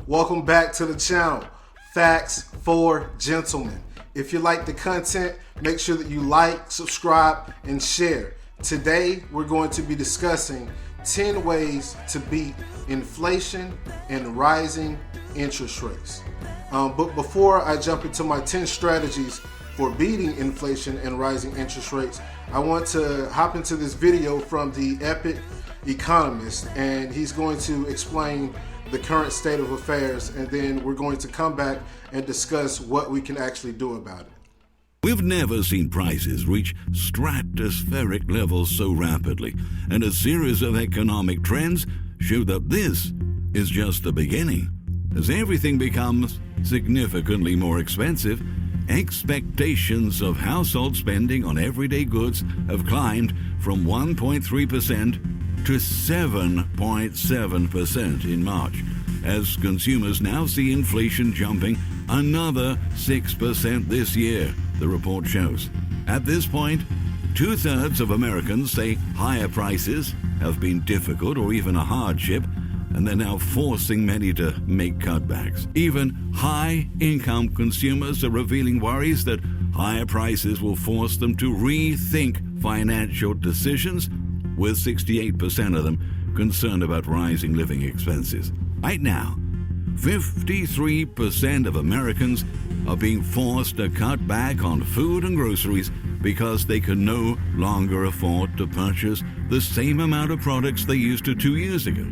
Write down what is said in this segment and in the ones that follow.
Welcome back to the channel, Facts for Gentlemen. If you like the content, make sure that you like, subscribe, and share. Today, we're going to be discussing 10 ways to beat inflation and rising interest rates. But before I jump into my 10 strategies for beating inflation and rising interest rates, I want to hop into this video from the epic Economist, and he's going to explain the current state of affairs, and then we're going to come back and discuss what we can actually do about it. We've never seen prices reach stratospheric levels so rapidly, and a series of economic trends show that this is just the beginning. As everything becomes significantly more expensive, expectations of household spending on everyday goods have climbed from 1.3% to 7.7% in March, as consumers now see inflation jumping another 6% this year, the report shows. At this point, 2/3 of Americans say higher prices have been difficult or even a hardship, and they're now forcing many to make cutbacks. Even high-income consumers are revealing worries that higher prices will force them to rethink financial decisions, with 68% of them concerned about rising living expenses. Right now, 53% of Americans are being forced to cut back on food and groceries because they can no longer afford to purchase the same amount of products they used to 2 years ago.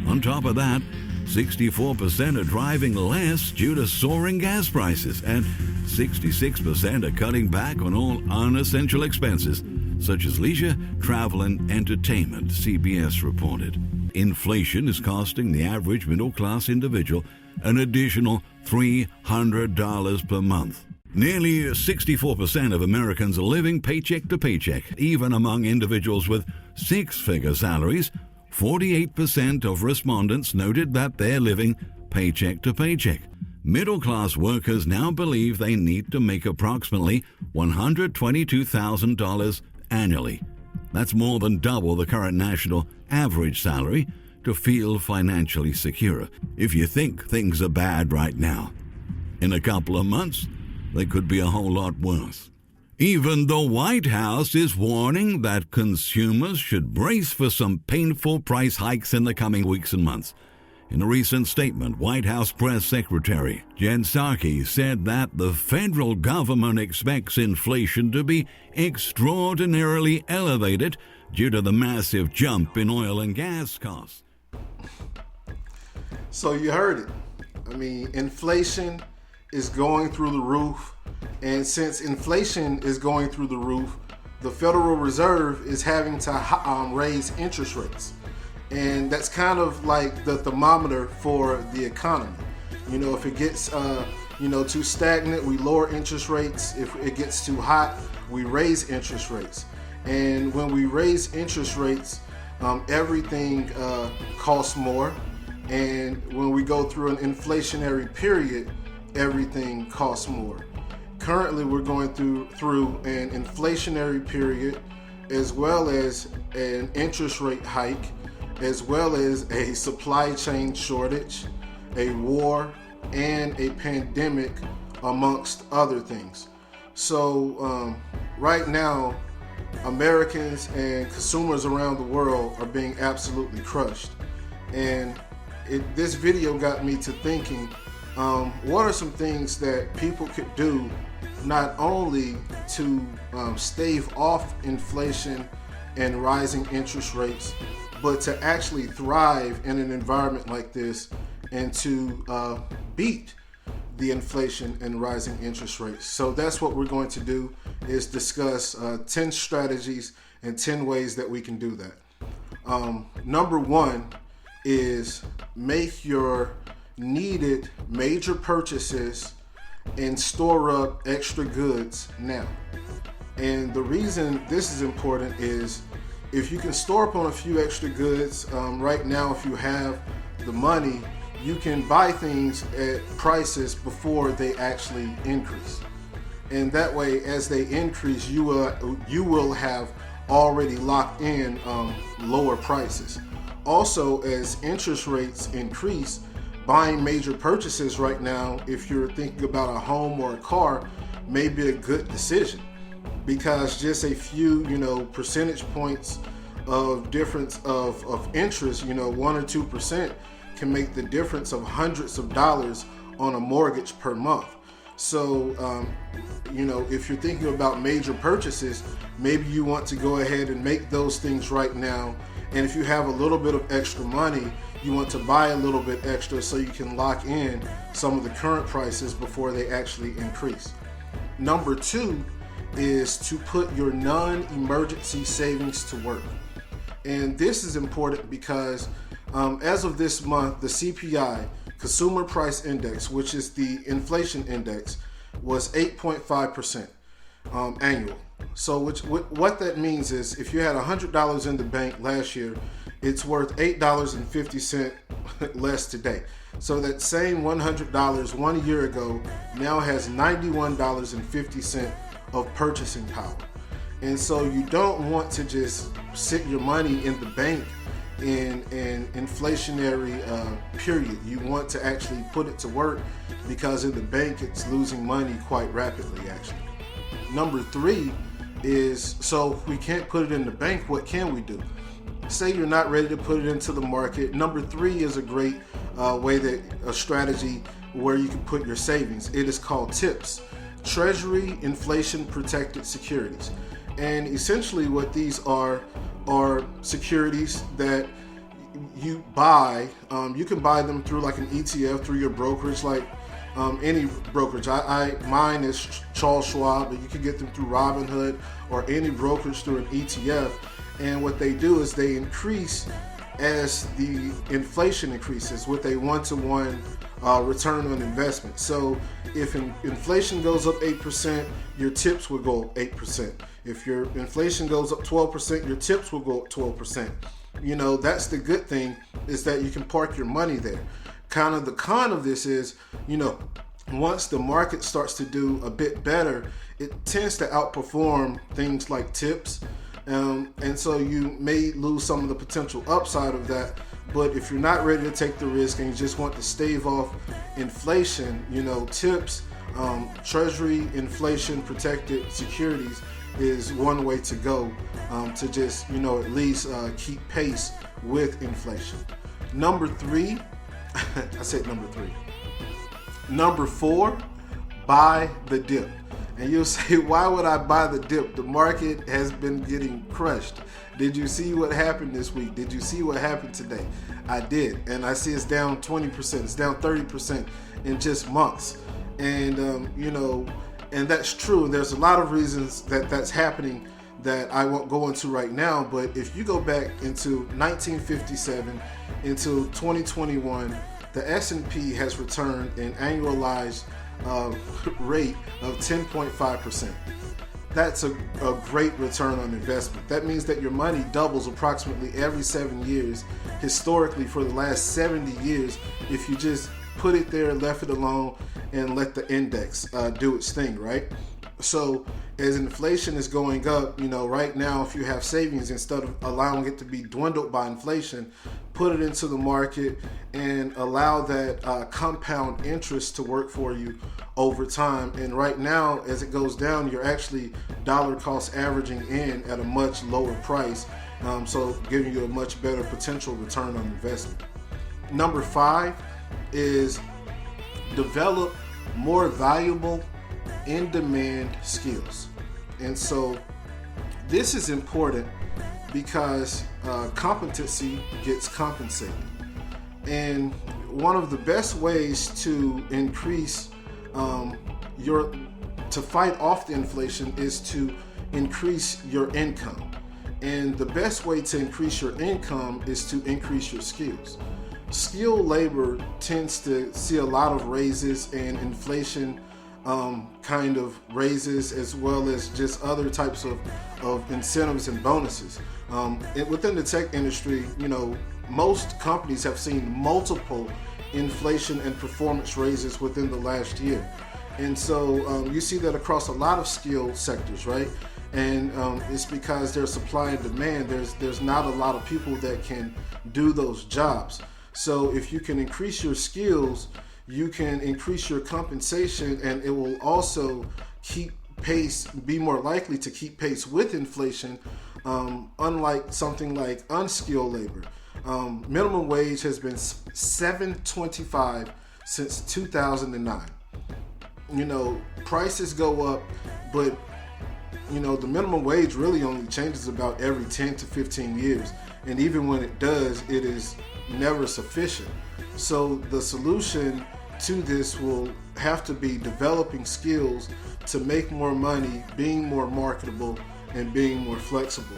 On top of that, 64% are driving less due to soaring gas prices, and 66% are cutting back on all unessential expenses, such as leisure, travel, and entertainment, CBS reported. Inflation is costing the average middle-class individual an additional $300 per month. Nearly 64% of Americans are living paycheck to paycheck. Even among individuals with six-figure salaries, 48% of respondents noted that they're living paycheck to paycheck. Middle-class workers now believe they need to make approximately $122,000 annually. That's more than double the current national average salary to feel financially secure. If you think things are bad right now, in a couple of months, they could be a whole lot worse. Even the White House is warning that consumers should brace for some painful price hikes in the coming weeks and months. In a recent statement, White House Press Secretary Jen Psaki said that the federal government expects inflation to be extraordinarily elevated due to the massive jump in oil and gas costs. So you heard it. I mean, inflation is going through the roof, and since inflation is going through the roof, the Federal Reserve is having to raise interest rates. And that's kind of like the thermometer for the economy. You know, if it gets, too stagnant, we lower interest rates. If it gets too hot, we raise interest rates. And when we raise interest rates, everything costs more. And when we go through an inflationary period, everything costs more. Currently, we're going through an inflationary period, as well as an interest rate hike, as well as a supply chain shortage, a war, and a pandemic, amongst other things. So right now, Americans and consumers around the world are being absolutely crushed. And this video got me to thinking, what are some things that people could do not only to stave off inflation and rising interest rates, but to actually thrive in an environment like this and to beat the inflation and rising interest rates. So that's what we're going to do, is discuss 10 strategies and 10 ways that we can do that. Number one is make your needed major purchases and store up extra goods now. And the reason this is important is if you can store up on a few extra goods right now, if you have the money, you can buy things at prices before they actually increase. And that way, as they increase, you will have already locked in lower prices. Also, as interest rates increase, buying major purchases right now, if you're thinking about a home or a car, may be a good decision, because just a few, percentage points of difference of interest, 1 or 2% can make the difference of hundreds of dollars on a mortgage per month. So, if you're thinking about major purchases, maybe you want to go ahead and make those things right now. And if you have a little bit of extra money, you want to buy a little bit extra so you can lock in some of the current prices before they actually increase. Number 2 is to put your non-emergency savings to work. And this is important because as of this month, the CPI, Consumer Price Index, which is the inflation index, was 8.5% annual. So what that means is if you had $100 in the bank last year, it's worth $8.50 less today. So that same $100 1 year ago now has $91.50 of purchasing power. And so you don't want to just sit your money in the bank in an inflationary period. You want to actually put it to work, because in the bank it's losing money quite rapidly actually. Number 3 is, so if we can't put it in the bank, what can we do? Say you're not ready to put it into the market. Number 3 is a great a strategy where you can put your savings. It is called TIPS, Treasury Inflation Protected Securities. And essentially what these are securities that you buy. You can buy them through like an ETF, through your brokerage, like any brokerage. Mine is Charles Schwab, but you can get them through Robinhood or any brokerage through an ETF. And what they do is they increase as the inflation increases with a 1-to-1 return on investment. So if inflation goes up 8%, your tips will go up 8%. If your inflation goes up 12%, your tips will go up 12%. That's the good thing, is that you can park your money there. Kind of the con of this is, once the market starts to do a bit better, it tends to outperform things like tips. And so you may lose some of the potential upside of that. But if you're not ready to take the risk and you just want to stave off inflation, tips, Treasury Inflation Protected Securities is one way to go to just, at least keep pace with inflation. Number 3, I said number 3. Number 4, buy the dip. And you'll say, why would I buy the dip? The market has been getting crushed. Did you see what happened this week? Did you see what happened today? I did. And I see it's down 20%. It's down 30% in just months. And, and that's true. And there's a lot of reasons that that's happening that I won't go into right now. But if you go back into 1957, into 2021, the S&P has returned an annualized rate of 10.5%. That's a great return on investment. That means that your money doubles approximately every 7 years, historically for the last 70 years, if you just put it there, left it alone, and let the index do its thing, right? So as inflation is going up, right now, if you have savings, instead of allowing it to be dwindled by inflation, put it into the market and allow that compound interest to work for you over time. And right now, as it goes down, you're actually dollar cost averaging in at a much lower price, so giving you a much better potential return on investment. Number 5 is develop more valuable in-demand skills. And so this is important because competency gets compensated. And one of the best ways to increase to fight off the inflation is to increase your income. And the best way to increase your income is to increase your skills. Skilled labor tends to see a lot of raises, and inflation kind of raises, as well as just other types of incentives and bonuses. Within the tech industry, most companies have seen multiple inflation and performance raises within the last year. And so you see that across a lot of skilled sectors, right? And it's because there's supply and demand. There's not a lot of people that can do those jobs. So if you can increase your skills, you can increase your compensation, and it will also keep pace, be more likely to keep pace with inflation, unlike something like unskilled labor. Minimum wage has been $7.25 since 2009. Prices go up, but the minimum wage really only changes about every 10 to 15 years. And even when it does, it is never sufficient. So the solution to this will have to be developing skills to make more money, being more marketable, and being more flexible.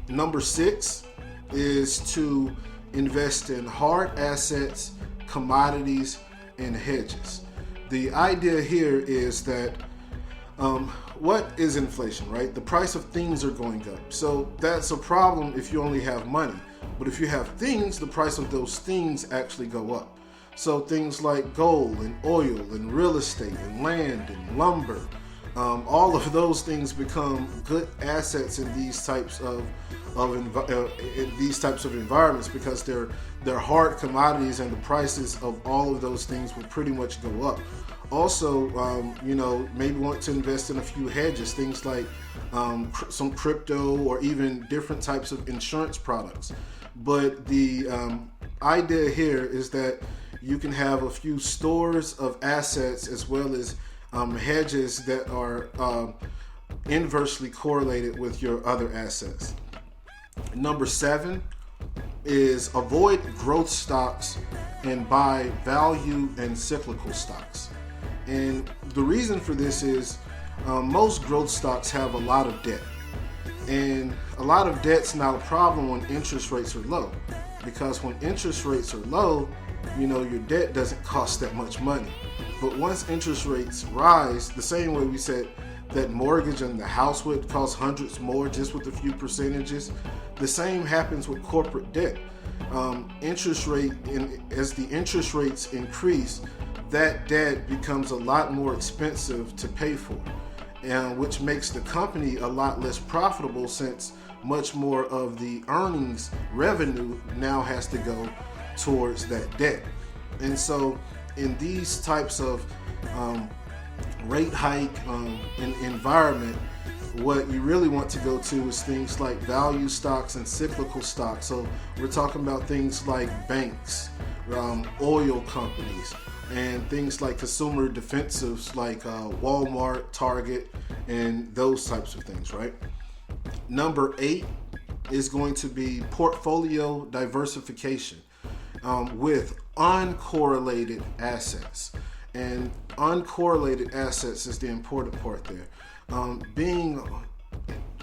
Number 6 is to invest in hard assets, commodities, and hedges. The idea here is that what is inflation, right? The price of things are going up. So that's a problem if you only have money. But if you have things, the price of those things actually go up. So things like gold and oil and real estate and land and lumber, all of those things become good assets in these types of environments, because they're hard commodities, and the prices of all of those things will pretty much go up. Also, maybe want to invest in a few hedges, things like some crypto or even different types of insurance products. But the idea here is that you can have a few stores of assets as well as hedges that are inversely correlated with your other assets. Number 7 is avoid growth stocks and buy value and cyclical stocks. And the reason for this is most growth stocks have a lot of debt. And a lot of debt's not a problem when interest rates are low, because when interest rates are low, your debt doesn't cost that much money. But once interest rates rise, the same way we said that mortgage and the house would cost hundreds more just with a few percentages, the same happens with corporate debt. As the interest rates increase, that debt becomes a lot more expensive to pay for, and which makes the company a lot less profitable, since much more of the earnings revenue now has to go towards that debt. And so in these types of rate hike environment, what you really want to go to is things like value stocks and cyclical stocks. So we're talking about things like banks, oil companies, and things like consumer defensives like Walmart, Target, and those types of things, right? Number 8 is going to be portfolio diversification with uncorrelated assets. And uncorrelated assets is the important part there. Being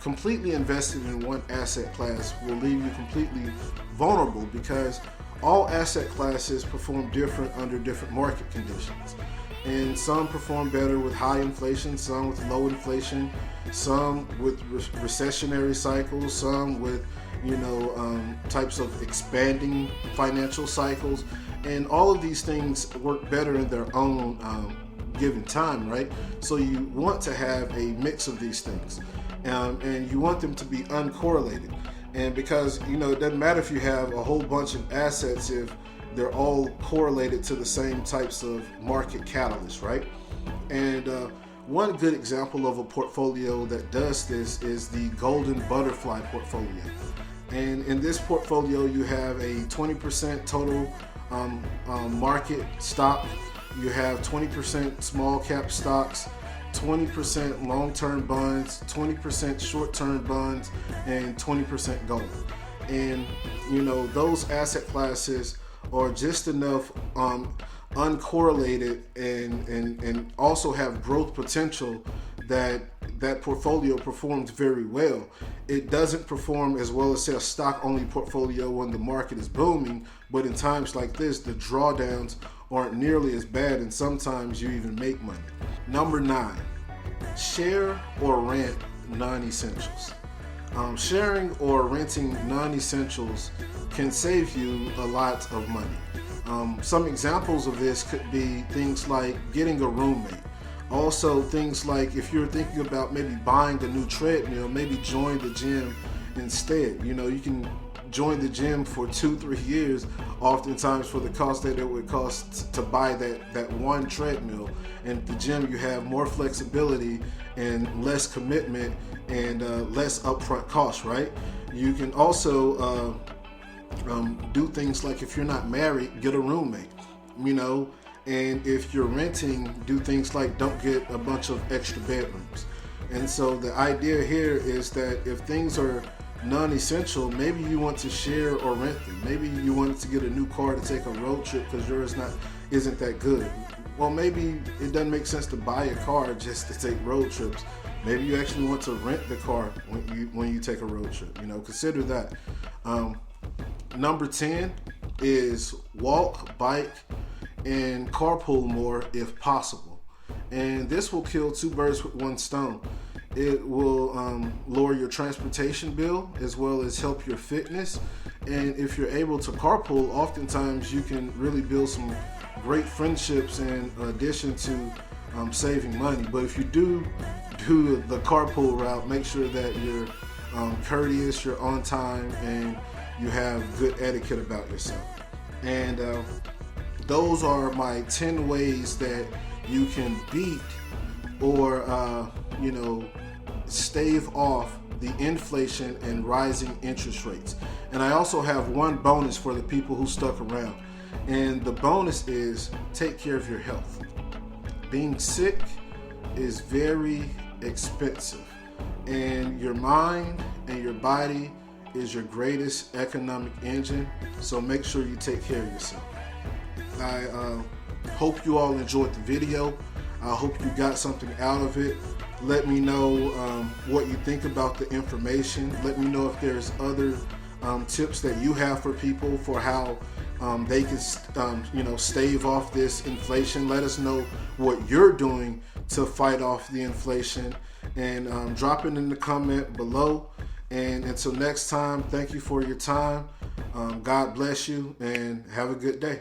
completely invested in one asset class will leave you completely vulnerable, because all asset classes perform different under different market conditions. And some perform better with high inflation, some with low inflation, some with recessionary cycles, some with types of expanding financial cycles. And all of these things work better in their own given time, right? So you want to have a mix of these things, and you want them to be uncorrelated. And because it doesn't matter if you have a whole bunch of assets if they're all correlated to the same types of market catalysts, right? And one good example of a portfolio that does this is the golden butterfly portfolio. And in this portfolio, you have a 20% total market stock. You have 20% small cap stocks, 20% long-term bonds, 20% short-term bonds, and 20% gold. And those asset classes are just enough uncorrelated and also have growth potential that portfolio performs very well. It doesn't perform as well as, say, a stock-only portfolio when the market is booming, but in times like this, the drawdowns aren't nearly as bad, and sometimes you even make money. Number 9, share or rent non-essentials. Sharing or renting non-essentials can save you a lot of money. Some examples of this could be things like getting a roommate. Also, things like if you're thinking about maybe buying a new treadmill, maybe join the gym instead. You can join the gym for 2-3 years, oftentimes for the cost that it would cost to buy that one treadmill. And at the gym, you have more flexibility and less commitment and less upfront costs, right? You can also do things like, if you're not married, get a roommate, and if you're renting, do things like don't get a bunch of extra bedrooms. And so the idea here is that if things are non-essential, maybe you want to share or rent them. Maybe you want to get a new car to take a road trip because yours isn't that good. Well, maybe it doesn't make sense to buy a car just to take road trips. Maybe you actually want to rent the car when you take a road trip. Consider that. Number 10 is walk, bike, and carpool more if possible. And this will kill two birds with one stone. It will lower your transportation bill as well as help your fitness. And if you're able to carpool, oftentimes you can really build some great friendships in addition to saving money. But if you do the carpool route, make sure that you're courteous, you're on time, and you have good etiquette about yourself. And those are my 10 ways that you can beat or stave off the inflation and rising interest rates. And I also have one bonus for the people who stuck around. And the bonus is take care of your health. Being sick is very expensive, and your mind and your body is your greatest economic engine. So make sure you take care of yourself. I hope you all enjoyed the video. I hope you got something out of it. Let me know what you think about the information. Let me know if there's other tips that you have for people for how they can stave off this inflation. Let us know what you're doing to fight off the inflation, and drop it in the comment below. And until next time, thank you for your time. God bless you, and have a good day.